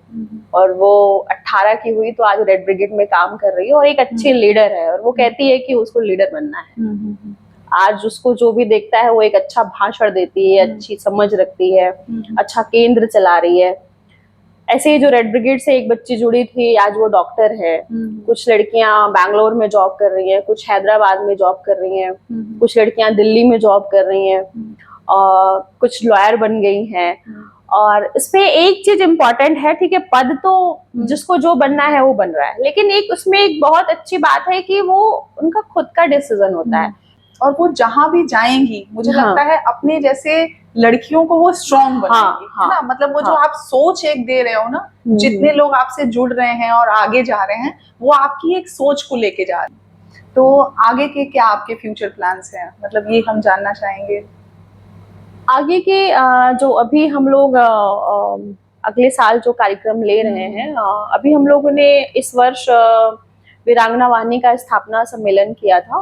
और वो 18 की हुई तो आज रेड ब्रिगेड में काम कर रही है और एक अच्छी लीडर है। और वो कहती है कि उसको लीडर बनना है। आज उसको जो भी देखता है वो एक अच्छा भाषण देती है, अच्छी समझ रखती है, अच्छा केंद्र चला रही है। ऐसे ही जो रेड ब्रिगेड से एक बच्ची जुड़ी थी, आज वो डॉक्टर है। कुछ लड़कियां बैंगलोर में जॉब कर रही हैं, कुछ हैदराबाद में जॉब कर रही हैं, कुछ लड़कियां दिल्ली में जॉब कर रही हैं, और कुछ लॉयर बन गई हैं। और इसमें एक चीज इम्पोर्टेंट है, ठीक है, पद तो जिसको जो बनना है वो बन रहा है, लेकिन एक उसमें एक बहुत अच्छी बात है कि वो उनका खुद का डिसीजन होता है। और वो जहां भी जाएंगी मुझे लगता है अपने जैसे लड़कियों को वो स्ट्रॉन्ग बनाएंगी, है ना। मतलब वो जो आप सोच एक दे रहे हो ना, जितने लोग आपसे जुड़ रहे हैं और आगे जा रहे हैं, वो आपकी एक सोच को लेके जा रहे हैं। तो आगे के क्या आपके फ्यूचर प्लान्स हैं, मतलब ये हम जानना चाहेंगे। आगे के जो अभी हम लोग अगले साल जो कार्यक्रम ले रहे हैं, अभी हम लोगों ने इस वर्ष वीरांगना वाहिनी का स्थापना सम्मेलन किया था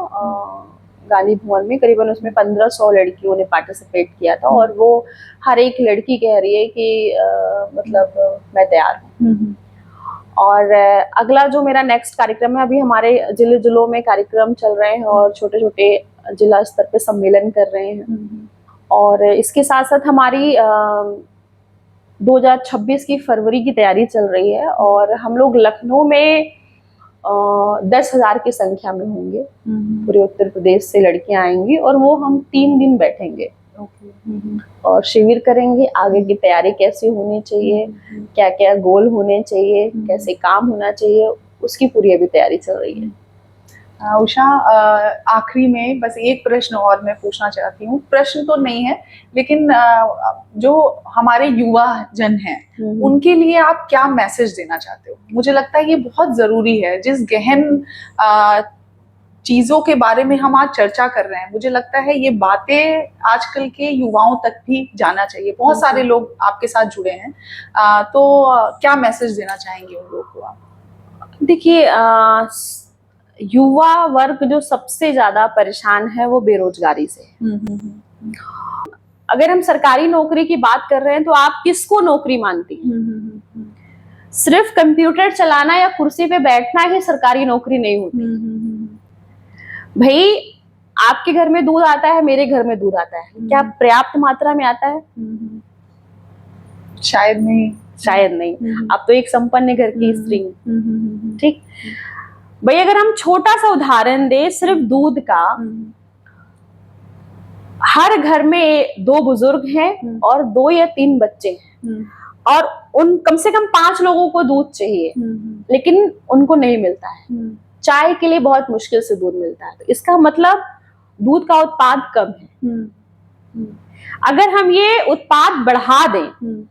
गांधी भवन में। करीबन उसमें 1500 लड़कियों ने पार्टिसिपेट किया था, और वो हर एक लड़की कह रही है कि मतलब मैं तैयार हूँ। और अगला जो मेरा नेक्स्ट कार्यक्रम है, अभी हमारे जिलों में कार्यक्रम चल रहे हैं और छोटे छोटे जिला स्तर पे सम्मेलन कर रहे हैं। और इसके साथ साथ हमारी 2026 की फरवरी की तैयारी चल रही है, और हम लोग लखनऊ में 10,000 की संख्या में होंगे। पूरे उत्तर प्रदेश से लड़कियां आएंगी और वो हम 3 दिन बैठेंगे और शिविर करेंगे। आगे की तैयारी कैसी होनी चाहिए, क्या क्या गोल होने चाहिए, कैसे काम होना चाहिए, उसकी पूरी अभी तैयारी चल रही है। उषा, आखिरी में बस एक प्रश्न और मैं पूछना चाहती हूँ। प्रश्न तो नहीं है, लेकिन जो हमारे युवा जन हैं उनके लिए आप क्या मैसेज देना चाहते हो। मुझे लगता है ये बहुत जरूरी है, जिस गहन चीजों के बारे में हम आज चर्चा कर रहे हैं, मुझे लगता है ये बातें आजकल के युवाओं तक भी जाना चाहिए। बहुत सारे लोग आपके साथ जुड़े हैं, तो क्या मैसेज देना चाहेंगे उन लोगों को आप। देखिए, युवा वर्ग जो सबसे ज्यादा परेशान है वो बेरोजगारी से। अगर हम सरकारी नौकरी की बात कर रहे हैं तो आप किसको नौकरी मानती हैं? सिर्फ कंप्यूटर चलाना या कुर्सी पे बैठना ही सरकारी नौकरी नहीं होती। भाई, आपके घर में दूध आता है, मेरे घर में दूध आता है, क्या पर्याप्त मात्रा में आता है? शायद नहीं। शायद नहीं। अब तो एक संपन्न घर की स्त्री हूँ, ठीक। भाई अगर हम छोटा सा उदाहरण दे सिर्फ दूध का, हर घर में 2 बुजुर्ग हैं और 2 या 3 बच्चे हैं, और उन कम से कम 5 लोगों को दूध चाहिए, लेकिन उनको नहीं मिलता है। चाय के लिए बहुत मुश्किल से दूध मिलता है, तो इसका मतलब दूध का उत्पाद कम है। अगर हम ये उत्पाद बढ़ा दें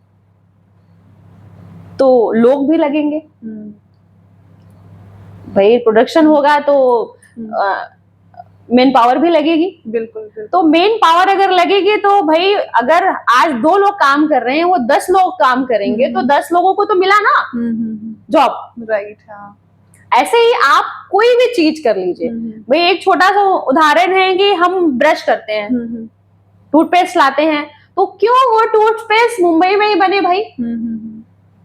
तो लोग भी लगेंगे, भाई प्रोडक्शन होगा तो मेन पावर भी लगेगी। बिल्कुल। तो मेन पावर अगर लगेगी तो भाई अगर आज 2 लोग काम कर रहे हैं, वो 10 लोग काम करेंगे, तो 10 लोगों को तो मिला ना जॉब। राइट। हाँ, ऐसे ही आप कोई भी चीज कर लीजिए। भाई एक छोटा सा उदाहरण है कि हम ब्रश करते हैं, टूथपेस्ट लाते हैं, तो क्यों वो टूथपेस्ट मुंबई में ही बने भाई?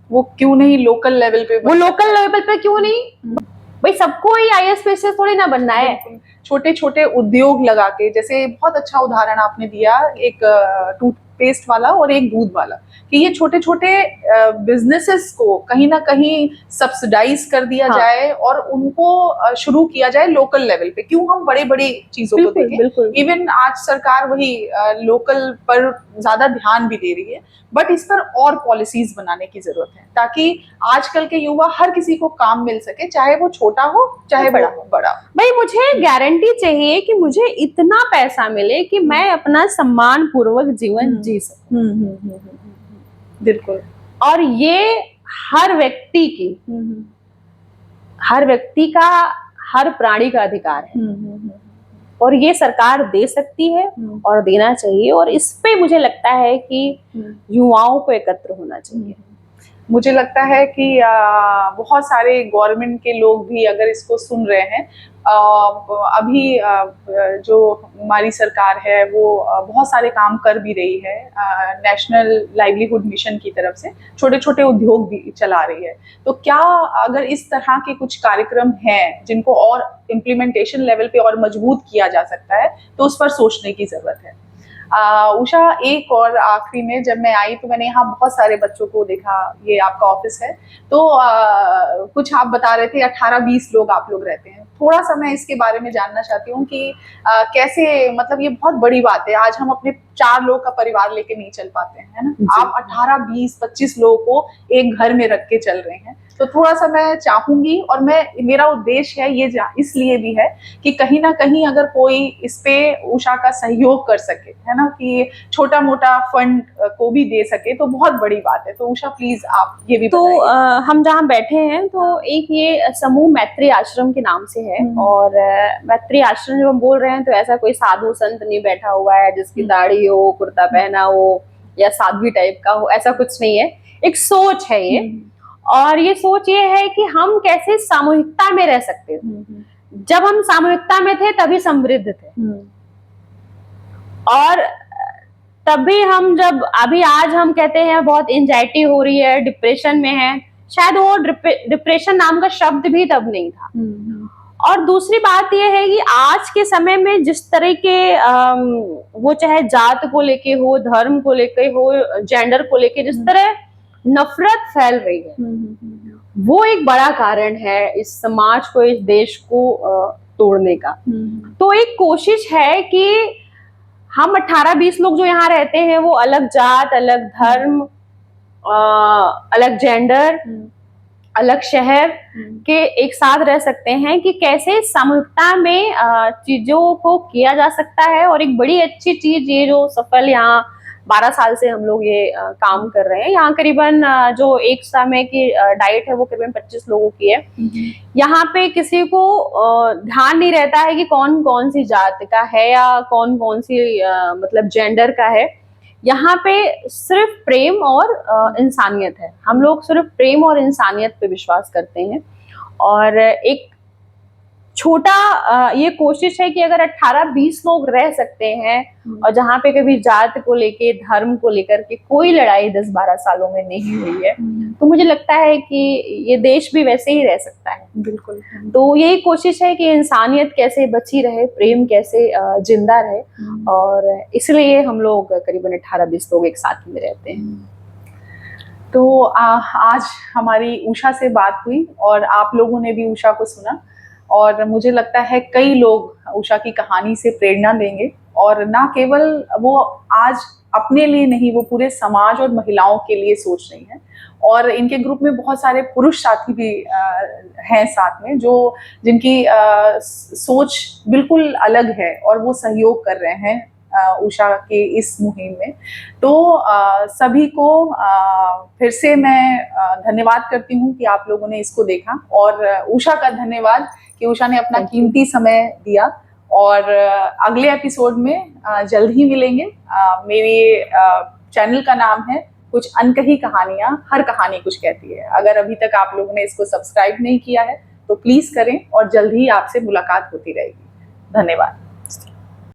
वो क्यों नहीं लोकल लेवल पे? वो लोकल लेवल पे क्यों नहीं? भाई सबको ही आईएएस पीसीएस थोड़ी ना बनना है। छोटे छोटे उद्योग लगा के, जैसे बहुत अच्छा उदाहरण आपने दिया, एक टूथपेस्ट वाला और एक दूध वाला, कि ये छोटे छोटे बिजनेसेस को कहीं ना कहीं सब्सिडाइज कर दिया जाए और उनको शुरू किया जाए लोकल लेवल पे। क्यों हम बड़े बड़ी चीजों को देखें? इवन आज सरकार वही लोकल पर ज्यादा ध्यान भी दे रही है, बट इस पर और पॉलिसीज बनाने की जरूरत है, ताकि आजकल के युवा हर किसी को काम मिल सके, चाहे वो छोटा हो चाहे बड़ा। भाई मुझे गारंटी चाहिए कि मुझे इतना पैसा मिले कि मैं अपना सम्मान पूर्वक जीवन जी सकूं। बिल्कुल। और ये हर व्यक्ति की, हर व्यक्ति का, हर प्राणी का अधिकार है, और ये सरकार दे सकती है और देना चाहिए, और इस पे मुझे लगता है कि युवाओं को एकत्र होना चाहिए। मुझे लगता है कि बहुत सारे गवर्नमेंट के लोग भी अगर इसको सुन रहे हैं, अभी जो हमारी सरकार है वो बहुत सारे काम कर भी रही है, नेशनल लाइवलीहुड मिशन की तरफ से छोटे छोटे उद्योग भी चला रही है। तो क्या अगर इस तरह के कुछ कार्यक्रम हैं जिनको और इम्प्लीमेंटेशन लेवल पे और मजबूत किया जा सकता है, तो उस पर सोचने की जरूरत है। उषा, एक और आखिरी में जब मैं आई तो मैंने यहाँ बहुत सारे बच्चों को देखा, ये आपका ऑफिस है, तो कुछ आप बता रहे थे 18-20 लोग आप लोग रहते हैं। थोड़ा सा मैं इसके बारे में जानना चाहती हूँ कि कैसे, मतलब ये बहुत बड़ी बात है, आज हम अपने 4 लोग का परिवार लेके नहीं चल पाते हैं, है ना? आप 18-20-25 लोगों को एक घर में रख के चल रहे हैं। तो थोड़ा सा मैं चाहूंगी, और मेरा उद्देश्य है ये इसलिए भी है कि कहीं ना कहीं अगर कोई इस पे उषा का सहयोग कर सके, है ना, कि छोटा मोटा फंड को भी दे सके, तो बहुत बड़ी बात है। तो उषा प्लीज आप ये भी तो हम जहाँ बैठे हैं, तो एक ये समूह मैत्री आश्रम के नाम से है, और मैत्री आश्रम जब हम बोल रहे हैं तो ऐसा कोई साधु संत नहीं बैठा हुआ है जिसकी दाढ़ी हो, कुर्ता पहना हो या साध्वी टाइप का हो, ऐसा कुछ नहीं है। एक सोच है ये, और ये सोच ये है कि हम कैसे सामूहिकता में रह सकते हैं। जब हम सामूहिकता में थे तभी समृद्ध थे, और तभी हम जब अभी आज हम कहते हैं बहुत एंजाइटी हो रही है, डिप्रेशन में है, शायद वो डिप्रेशन नाम का शब्द भी तब नहीं था। और दूसरी बात यह है कि आज के समय में जिस तरह के वो चाहे जात को लेके हो, धर्म को लेके हो, जेंडर को लेके जिस तरह नफरत फैल रही है, वो एक बड़ा कारण है इस समाज को, इस देश को तोड़ने का। तो एक कोशिश है कि हम 18-20 लोग जो यहाँ रहते हैं वो अलग जात, अलग धर्म, अलग जेंडर, अलग शहर के एक साथ रह सकते हैं, कि कैसे सामूहिकता में चीजों को किया जा सकता है। और एक बड़ी अच्छी चीज ये जो सफल यहाँ 12 साल से हम लोग ये काम कर रहे हैं, यहाँ करीबन जो एक समय की डाइट है वो करीबन 25 लोगों की है। यहाँ पे किसी को ध्यान नहीं रहता है कि कौन कौन सी जात का है या कौन कौन सी मतलब जेंडर का है। यहाँ पे सिर्फ प्रेम और इंसानियत है। हम लोग सिर्फ प्रेम और इंसानियत पे विश्वास करते हैं, और एक छोटा ये कोशिश है कि अगर 18-20 लोग रह सकते हैं, और जहाँ पे कभी जात को लेके, धर्म को लेकर के कोई लड़ाई 10-12 सालों में नहीं हुई है, तो मुझे लगता है कि ये देश भी वैसे ही रह सकता है। बिल्कुल। तो यही कोशिश है कि इंसानियत कैसे बची रहे, प्रेम कैसे जिंदा रहे, और इसलिए हम लोग करीबन 18-20 लोग एक साथ में रहते हैं। तो आज हमारी उषा से बात हुई और आप लोगों ने भी उषा को सुना, और मुझे लगता है कई लोग उषा की कहानी से प्रेरणा लेंगे, और ना केवल वो आज अपने लिए नहीं, वो पूरे समाज और महिलाओं के लिए सोच रही हैं। और इनके ग्रुप में बहुत सारे पुरुष साथी भी हैं साथ में, जो जिनकी सोच बिल्कुल अलग है और वो सहयोग कर रहे हैं उषा के इस मुहिम में। तो सभी को फिर से मैं धन्यवाद करती हूँ कि आप लोगों ने इसको देखा, और उषा का धन्यवाद कि उषा ने अपना कीमती समय दिया। और अगले एपिसोड में जल्द ही मिलेंगे। मेरे चैनल का नाम है कुछ अनकही कहानियां, हर कहानी कुछ कहती है। अगर अभी तक आप लोगों ने इसको सब्सक्राइब नहीं किया है तो प्लीज करें, और जल्द ही आपसे मुलाकात होती रहेगी। धन्यवाद।